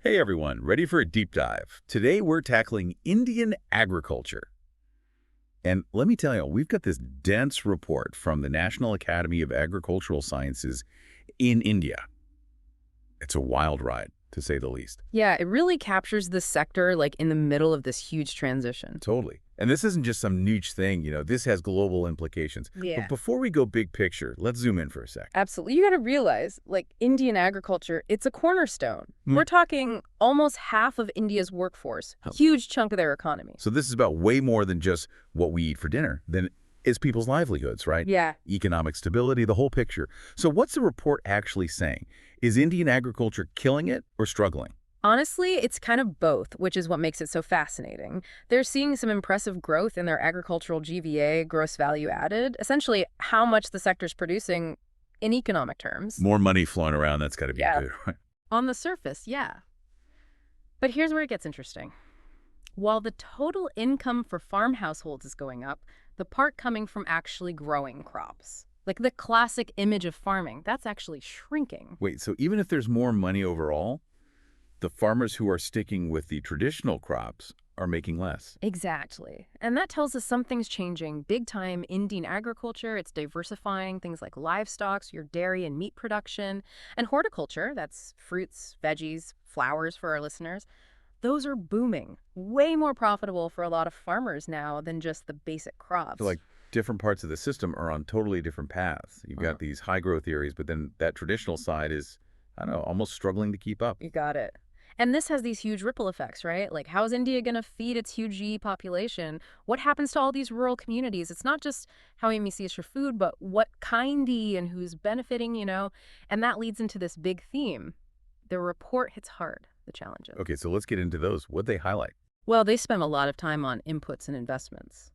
Hey everyone, ready for a deep dive? Today we're tackling Indian agriculture. And let me tell you, we've got this dense report from the National Academy of Agricultural Sciences in India. It's a wild ride, to say the least. Yeah, it really captures the sector like in the middle of this huge transition. Totally. And this isn't just some niche thing, this has global implications. Yeah. But before we go big picture, let's zoom in for a sec. Absolutely. You got to realize, like, Indian agriculture, it's a cornerstone. Hmm. We're talking almost half of India's workforce, Oh. huge chunk of their economy. So this is about way more than just what we eat for dinner. Then it's people's livelihoods, right? Yeah. Economic stability, the whole picture. So what's the report actually saying? Is Indian agriculture killing it or struggling? Honestly, it's kind of both, which is what makes it so fascinating. They're seeing some impressive growth in their agricultural GVA, gross value added, essentially how much the sector's producing in economic terms. More money flowing around, that's got to be Yeah. good, right? On the surface, yeah. But here's where it gets interesting. While the total income for farm households is going up, the part coming from actually growing crops, like the classic image of farming, that's actually shrinking. Wait, so even if there's more money overall, the farmers who are sticking with the traditional crops are making less? Exactly. And that tells us something's changing big time. Indian agriculture, it's diversifying things like livestock, your dairy and meat production, and horticulture, that's fruits, veggies, flowers for our listeners. Those are booming, way more profitable for a lot of farmers now than just the basic crops. So like different parts of the system are on totally different paths. You've got these high growth areas, but then that traditional side is, I don't know, almost struggling to keep up. You got it. And this has these huge ripple effects, right? Like, how is India going to feed its huge GE population? What happens to all these rural communities? It's not just how Amy sees for food, but what kindy and who's benefiting. And that leads into this big theme. The report hits hard, the challenges. Okay, so let's get into those. What'd they highlight? Well, they spend a lot of time on inputs and investments.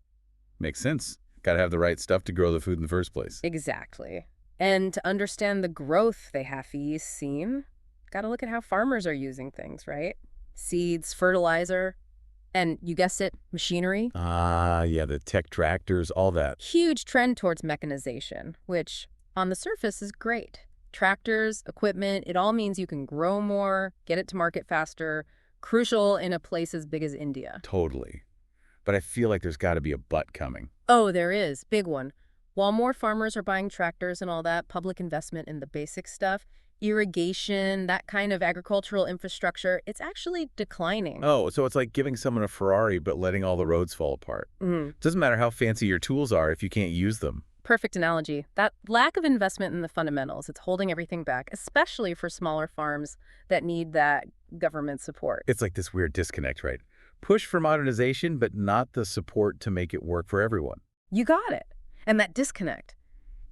Makes sense. Got to have the right stuff to grow the food in the first place. Exactly. And to understand the growth they have seen, got to look at how farmers are using things, right? Seeds, fertilizer, and you guessed it, machinery. Yeah, the tech tractors, all that. Huge trend towards mechanization, which on the surface is great. Tractors, equipment, it all means you can grow more, get it to market faster, crucial in a place as big as India. Totally. But I feel like there's got to be a but coming. Oh, there is. Big one. While more farmers are buying tractors and all that, public investment in the basic stuff, irrigation, that kind of agricultural infrastructure, it's actually declining. Oh, so it's like giving someone a Ferrari but letting all the roads fall apart. Doesn't matter how fancy your tools are if you can't use them. Perfect analogy. That lack of investment in the fundamentals, it's holding everything back, especially for smaller farms that need that government support. It's like this weird disconnect, right? Push for modernization, but not the support to make it work for everyone. You got it. And that disconnect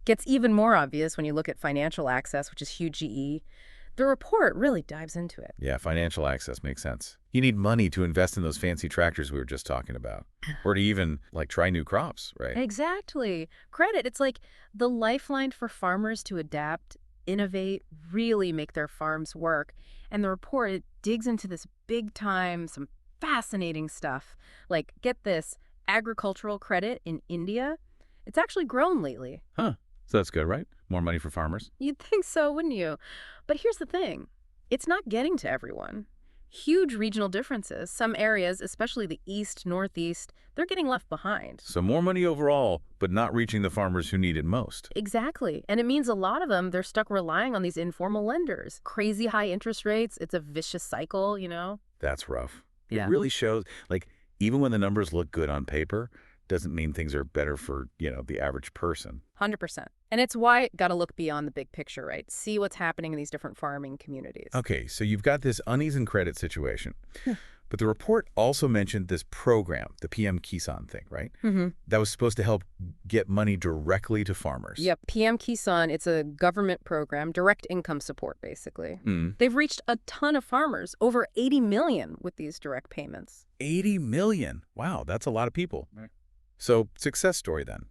gets even more obvious when you look at financial access, which is huge GE. The report really dives into it. Yeah, financial access makes sense. You need money to invest in those fancy tractors we were just talking about. Or to even, try new crops, right? Exactly. Credit, it's like the lifeline for farmers to adapt, innovate, really make their farms work. And the report, it digs into this big time, some fascinating stuff. Like, get this, agricultural credit in India, it's actually grown lately. Huh. So that's good, right? More money for farmers. You'd think so, wouldn't you? But here's the thing. It's not getting to everyone. Huge regional differences. Some areas, especially the east, northeast, they're getting left behind. So more money overall, but not reaching the farmers who need it most. Exactly. And it means a lot of them, they're stuck relying on these informal lenders. Crazy high interest rates. It's a vicious cycle. That's rough. Yeah. It really shows, even when the numbers look good on paper, doesn't mean things are better for, the average person. 100%. And it's why got to look beyond the big picture, right? See what's happening in these different farming communities. Okay, so you've got this uneven credit situation. But the report also mentioned this program, the PM Kisan thing, right? That was supposed to help get money directly to farmers. Yep. PM Kisan, it's a government program, direct income support, basically. They've reached a ton of farmers, over 80 million with these direct payments. 80 million. Wow, that's a lot of people. So, success story then.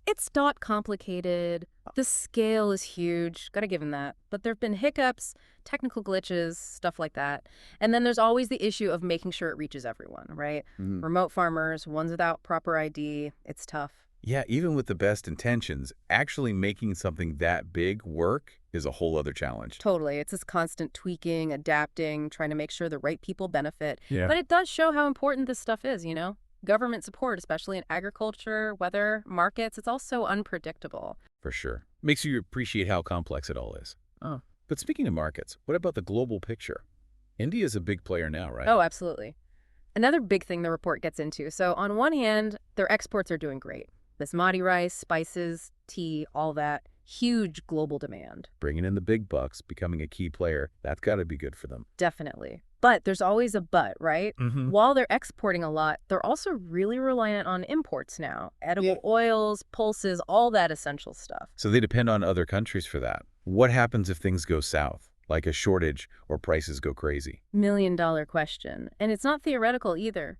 It's not complicated. The scale is huge. Gotta give them that. But there have been hiccups, technical glitches, stuff like that. And then there's always the issue of making sure it reaches everyone, right? Remote farmers, ones without proper ID, it's tough. Yeah, even with the best intentions, actually making something that big work is a whole other challenge. Totally. It's this constant tweaking, adapting, trying to make sure the right people benefit. Yeah. But it does show how important this stuff is, you know? Government support, especially in agriculture, weather, markets, it's all so unpredictable. For sure. Makes you appreciate how complex it all is. Oh. But speaking of markets, what about the global picture? India's a big player now, right? Oh, absolutely. Another big thing the report gets into. So on one hand, their exports are doing great. Basmati rice, spices, tea, all that. Huge global demand. Bringing in the big bucks, becoming a key player, that's got to be good for them. Definitely. But there's always a but, right? Mm-hmm. While they're exporting a lot, they're also really reliant on imports now. Edible oils, pulses, all that essential stuff. So they depend on other countries for that. What happens if things go south, like a shortage or prices go crazy? $1 million question. And it's not theoretical either.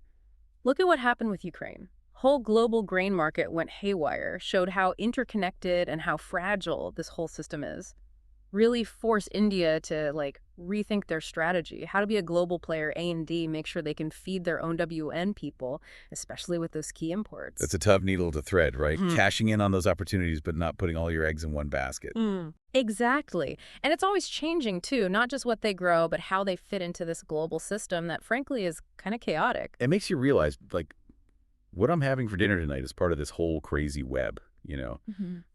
Look at what happened with Ukraine. Whole global grain market went haywire, showed how interconnected and how fragile this whole system is. Really forced India to, rethink their strategy, how to be a global player, A&D, make sure they can feed their own WN people, especially with those key imports. It's a tough needle to thread, right? Cashing in on those opportunities, but not putting all your eggs in one basket. Exactly. And it's always changing, too, not just what they grow, but how they fit into this global system that, frankly, is kind of chaotic. It makes you realize, what I'm having for dinner tonight is part of this whole crazy web,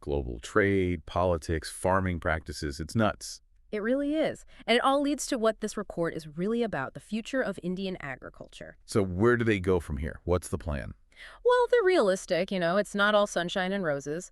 global trade, politics, farming practices. It's nuts. It really is. And it all leads to what this report is really about, the future of Indian agriculture. So where do they go from here? What's the plan? Well, they're realistic, it's not all sunshine and roses.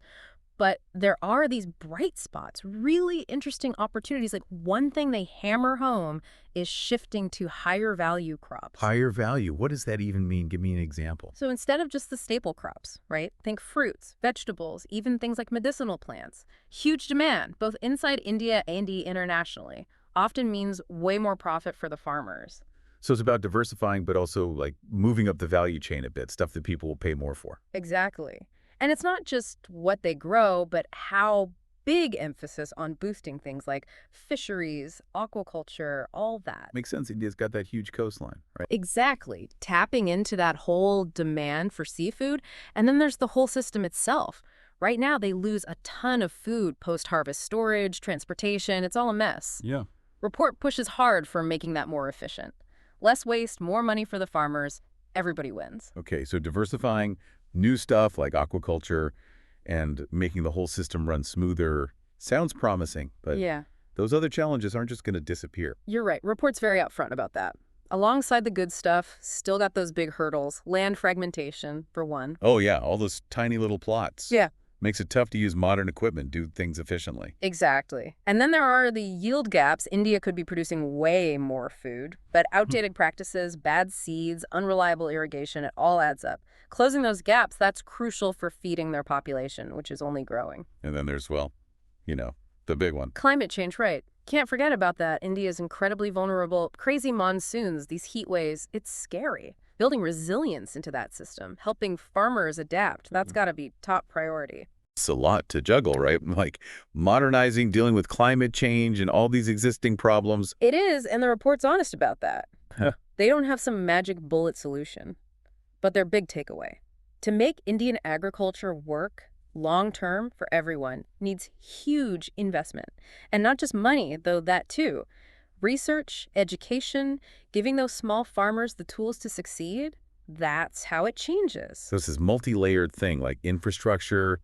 But there are these bright spots, really interesting opportunities. Like one thing they hammer home is shifting to higher value crops. Higher value. What does that even mean? Give me an example. So instead of just the staple crops, right? Think fruits, vegetables, even things like medicinal plants. Huge demand, both inside India and internationally. Often means way more profit for the farmers. So it's about diversifying, but also moving up the value chain a bit, stuff that people will pay more for. Exactly. And it's not just what they grow, but how big emphasis on boosting things like fisheries, aquaculture, all that. Makes sense. India's got that huge coastline, right? Exactly. Tapping into that whole demand for seafood. And then there's the whole system itself. Right now, they lose a ton of food post-harvest storage, transportation. It's all a mess. Yeah. Report pushes hard for making that more efficient. Less waste, more money for the farmers. Everybody wins. Okay, so diversifying new stuff like aquaculture and making the whole system run smoother sounds promising, but yeah, those other challenges aren't just going to disappear. You're right. Report's very upfront about that. Alongside the good stuff, still got those big hurdles. Land fragmentation, for one. Oh, yeah, all those tiny little plots. Yeah. Makes it tough to use modern equipment, do things efficiently. Exactly. And then there are the yield gaps. India could be producing way more food, but outdated practices, bad seeds, unreliable irrigation, it all adds up. Closing those gaps, that's crucial for feeding their population, which is only growing. And then there's, the big one. Climate change, right. Can't forget about that. India is incredibly vulnerable. Crazy monsoons, these heat waves, it's scary. Building resilience into that system, helping farmers adapt, that's got to be top priority. It's a lot to juggle, right? Modernizing, dealing with climate change and all these existing problems. It is, and the report's honest about that. They don't have some magic bullet solution. But their big takeaway, to make Indian agriculture work long-term for everyone needs huge investment. And not just money, though that too. Research, education, giving those small farmers the tools to succeed, that's how it changes. So it's this multi-layered thing like infrastructure,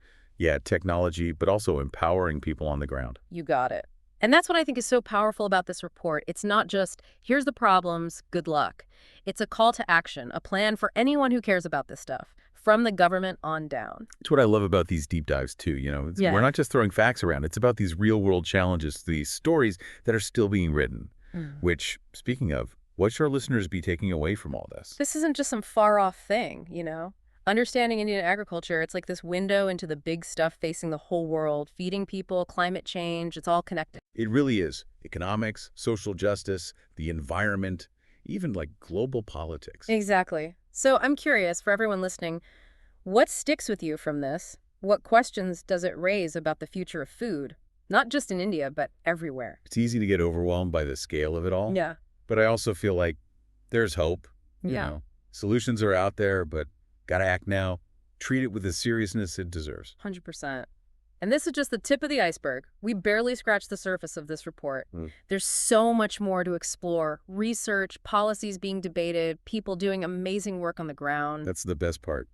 technology, but also empowering people on the ground. You got it. And that's what I think is so powerful about this report. It's not just, here's the problems, good luck. It's a call to action, a plan for anyone who cares about this stuff, from the government on down. It's what I love about these deep dives, too. We're not just throwing facts around. It's about these real-world challenges, these stories that are still being written, which, speaking of, what should our listeners be taking away from all this? This isn't just some far-off thing, Understanding Indian agriculture, it's like this window into the big stuff facing the whole world, feeding people, climate change, it's all connected. It really is. Economics, social justice, the environment, even global politics. Exactly. So I'm curious, for everyone listening, what sticks with you from this? What questions does it raise about the future of food? Not just in India, but everywhere. It's easy to get overwhelmed by the scale of it all. Yeah. But I also feel like there's hope. Yeah. Solutions are out there, but gotta act now. Treat it with the seriousness it deserves. 100%. And this is just the tip of the iceberg. We barely scratched the surface of this report. Mm. There's so much more to explore. Research, policies being debated, people doing amazing work on the ground. That's the best part.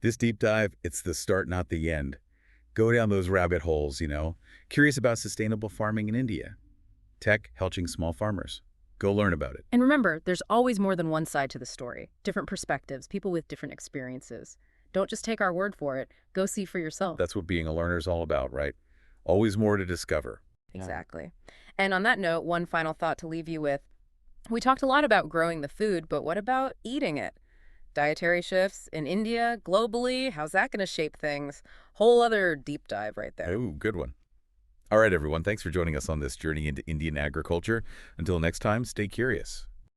This deep dive, it's the start, not the end. Go down those rabbit holes, Curious about sustainable farming in India. Tech helping small farmers. Go learn about it. And remember, there's always more than one side to the story. Different perspectives, people with different experiences. Don't just take our word for it. Go see for yourself. That's what being a learner is all about, right? Always more to discover. Exactly. And on that note, one final thought to leave you with. We talked a lot about growing the food, but what about eating it? Dietary shifts in India, globally, how's that going to shape things? Whole other deep dive right there. Oh, good one. All right, everyone. Thanks for joining us on this journey into Indian agriculture. Until next time, stay curious.